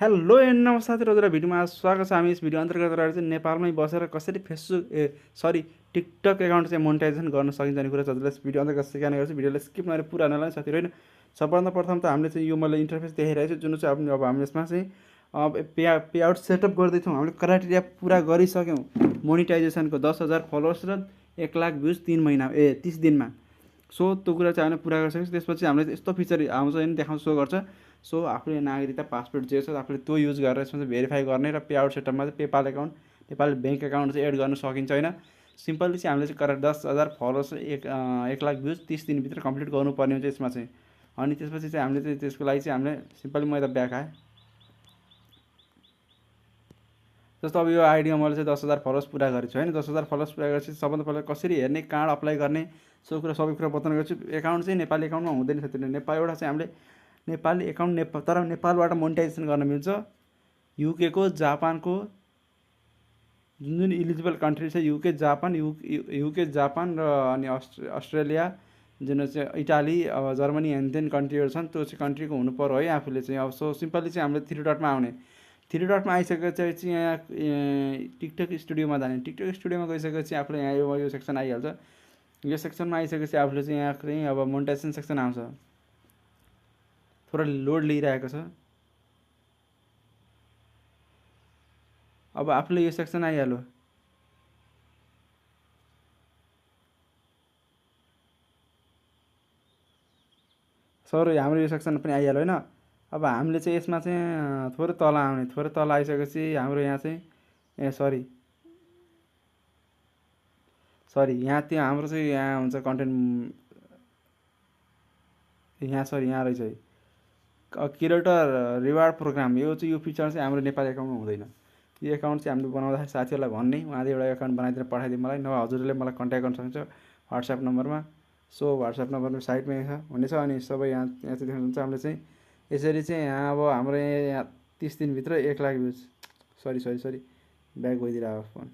Hello and नमस्ते साथीहरु, हजुरलाई भिडियोमा स्वागत छ। हामी यस भिडियो अन्तर्गत रहेर चाहिँ नेपालमै बसेर कसरी टिकटक एकाउन्ट चाहिँ मोनेटाइजेसन गर्न सकिन्छ भन्ने कुरा हजुरलाई यस भिडियो अन्तर्गत सिकाउने गर्छु। भिडियोलाई स्किप नगरेर पुरा हेर्नु होला साथीहरु हैन। सबभन्दा प्रथम त हामीले चाहिँ यो मैले इन्टरफेस देखाइरहेको छु, जुन चाहिँ अब हामी यसमा चाहिँ पे आउट सेटअप गर्दैछौँ। हामीले क्राइटेरिया पुरा गरिसक्यौँ मोनेटाइजेसनको 10,000 फलोवर्स र 1 लाख भ्युज 30 दिनमा। सो त्यो कुरा चाहिँ हामीले पुरा गरिसकेपछि त्यसपछि हामीले यस्तो फिचर आउँछ हैन, देखाउँछ, सो गर्छ। सो आफूले नागरिकता पासपोर्ट जे छ आफूले त्यो युज गरेर यसमा चाहिँ भेरिफाई गर्ने र पे आउट सेटअपमा चाहिँ PayPal account Nepal bank account चाहिँ एड गर्न सकिन्छ हैन। सिम्पली चाहिँ हामीले चाहिँ 10,000 फलोवर्स 1 लाख भ्युज 30 दिनभित्र कम्प्लिट गर्नुपर्ने हुन्छ यसमा चाहिँ। अनि त्यसपछि चाहिँ हामीले चाहिँ त्यसको लागि चाहिँ हामीले सिम्पली म यता ब्याक आएँ। जस्तो अब यो आइडीमा मैले चाहिँ 10,000 फलोवर्स पुरा गरेको छु हैन। 10,000 फलोवर्स पुरा गरेपछि सबभन्दा पहिला कसरी हेर्ने, कहाँ अप्लाई गर्ने, सबै कुरा बताउने गर्छु। एकाउन्ट चाहिँ नेपाली एकाउन्टमा हुँदैन साथीहरु। नेपाल एउटा चाहिँ हामीले नेपाली एकाउन्ट तर नेपालबाट मोनेटाइजेसन गर्न मिल्छ। युके को, जापानको जुन इलिजिबल कन्ट्री छ युके जापान र अनि अस्ट्रेलिया, जुन चाहिँ इटाली, अब जर्मनी एन्ड देन कन्ट्रीहरू छन्, त्यो चाहिँ कन्ट्रीको हुनु पर्यो है आफूले चाहिँ। अब सो सिम्पली चाहिँ हामीले 3 डटमा आउने। 3 डटमा आइसकेपछि चाहिँ यहाँ टिकटक स्टुडियोमा जाने। टिकटक स्टुडियोमा गइसकेपछि आफूले यहाँ यो सेक्सन आइहाल्छ। यो सेक्सनमा आइसकेपछि आफूले चाहिँ यहाँ चाहिँ अब मोनेटाइजेसन सेक्सन आउँछ। थोरै लोड लिइरहेको छ। अब आफूले यो सेक्सन आइहाल्यो। सर हाम्रो यो सेक्सन पनि आइहाल्यो हैन। अब हामीले चाहिँ यसमा चाहिँ थोरै तल आउने। थोरै तल आइसकेपछि हाम्रो यहाँ चाहिँ सरी यहाँ त्यो हाम्रो चाहिँ यहाँ हुन्छ कन्टेन्ट यहाँ रहेछ है क्रिएटर रिवार्ड प्रोग्राम। यो चाहिँ यो फिचर चाहिँ हाम्रो नेपाली एकाउन्टमा हुँदैन। यो एकाउन्ट चाहिँ हामीले बनाउँदाखेरि साथीहरूलाई भन्ने, उहाँले एउटा एकाउन्ट बनाइदिएर पठाइदिए मलाई, नभए हजुरले मलाई कन्ट्याक्ट गर्न सक्नुहुन्छ व्हाट्सएप नम्बरमा। सो व्हाट्सएप नम्बरमा साइटमै हुनेछ। अनि सबै यहाँ चाहिँ देख्नुहुन्छ। हामीले चाहिँ यसरी चाहिँ यहाँ अब हाम्रो यहाँ 30 दिनभित्र 1 लाख भ्युज, सरी ब्याक गइदिएर अब फोन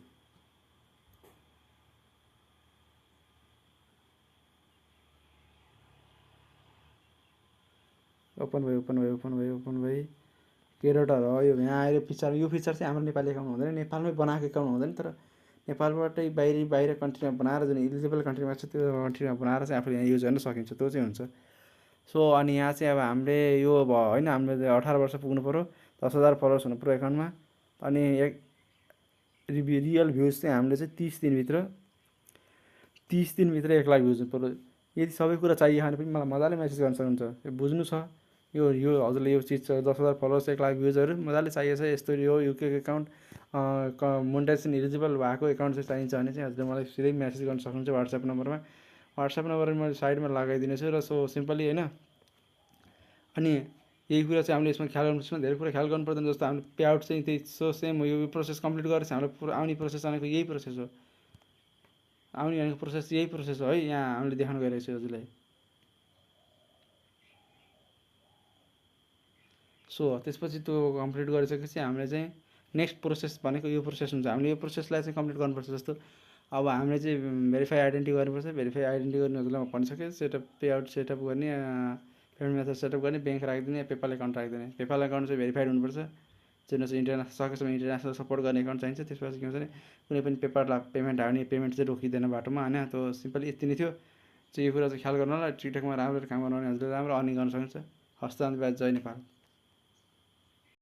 ओपन भयो। क्रिएटर हो यो। यहाँ आएर यो फिचर चाहिँ हाम्रो नेपाली एकाउन्ट हुँदैन, नेपालमै बनाएको एकाउन्ट हुँदैन। तर नेपालबाटै बाहिर कन्ट्रीमा बनाएर जुन इलिजिबल कन्ट्रीमा छ त्यो कन्ट्रीमा बनाएर चाहिँ आफूले यहाँ युज गर्न सकिन्छ, त्यो चाहिँ हुन्छ। सो अनि यहाँ चाहिँ अब हामीले यो भयो होइन, हामीले 18 वर्ष पुग्नु पऱ्यो, 10,000 फलोवर्स हुनु पऱ्यो एकाउन्टमा। अनि रियल भ्युज चाहिँ हामीले चाहिँ 30 दिनभित्र 1 लाख भ्युज हुनु पऱ्यो। यदि सबै कुरा चाहियो भने पनि मलाई मजाले मेसेज गर्न सक्नुहुन्छ। यो बुझ्नु छ यो हजुरले यो चिज छ। 10,000 फलोवर्स 1 लाख भ्युजहरू मजाले चाहिएको छ। यस्तो यो युके एकाउन्ट मोनेटाइजेसन इलिजिबल भएको एकाउन्ट चाहिँ चाहिन्छ भने चाहिँ हजुरले मलाई सिधै मेसेज गर्न सक्नुहुन्छ व्हाट्सएप नम्बरमा। व्हाट्सएप नम्बर मैले साइडमा लगाइदिनेछु र सो सिम्पली होइन। अनि यही कुरा चाहिँ हामीले यसमा ख्याल गर्नुपर्छ। धेरै कुरा ख्याल गर्नु पर्दैन। जस्तो हामीले पे आउट चाहिँ त्यही सो सेम यो प्रोसेस कम्प्लिट गरेर हाम्रो आउने प्रोसेस भनेको यही प्रोसेस हो। आउने भनेको प्रोसेस यही प्रोसेस हो है। यहाँ हामीले देखाउन गइरहेको छु हजुरलाई। सो त्यसपछि त्यो कम्प्लिट गरिसकेपछि हामीले चाहिँ नेक्स्ट प्रोसेस भनेको यो प्रोसेस हुन्छ। हामीले यो प्रोसेसलाई चाहिँ कम्प्लिट गर्नुपर्छ। जस्तो अब हामीले चाहिँ भेरिफाई आइडेन्टिटी गर्नुपर्छ। भेरिफाई आइडेन्टिटी गर्ने हजुरलाई म भनिसकेँ। सेटअप पे आउट सेटअप गर्ने, पेमेन्ट मेथड सेटअप गर्ने, ब्याङ्क राखिदिने, पेपाल एकाउन्ट राखिदिने। पेपाल एकाउन्ट चाहिँ भेरिफाइड हुनुपर्छ। जुन चाहिँ सकेसम्म इन्टरनेसनल सपोर्ट गर्ने एकाउन्ट चाहिन्छ। त्यसपछि के हुन्छ भने कुनै पनि पेमेन्ट आउने पेमेन्ट चाहिँ रोकिँदैन बाटोमा होइन। त्यो सिम्पली यति नै थियो। चाहिँ यो कुरा चाहिँ ख्याल गर्नु होला। टिकटकमा राम्रो काम गर्नु भने हजुरले राम्रो अर्निङ गर्न सक्नुहुन्छ। हस्त धन्यवाद। जय नेपाल।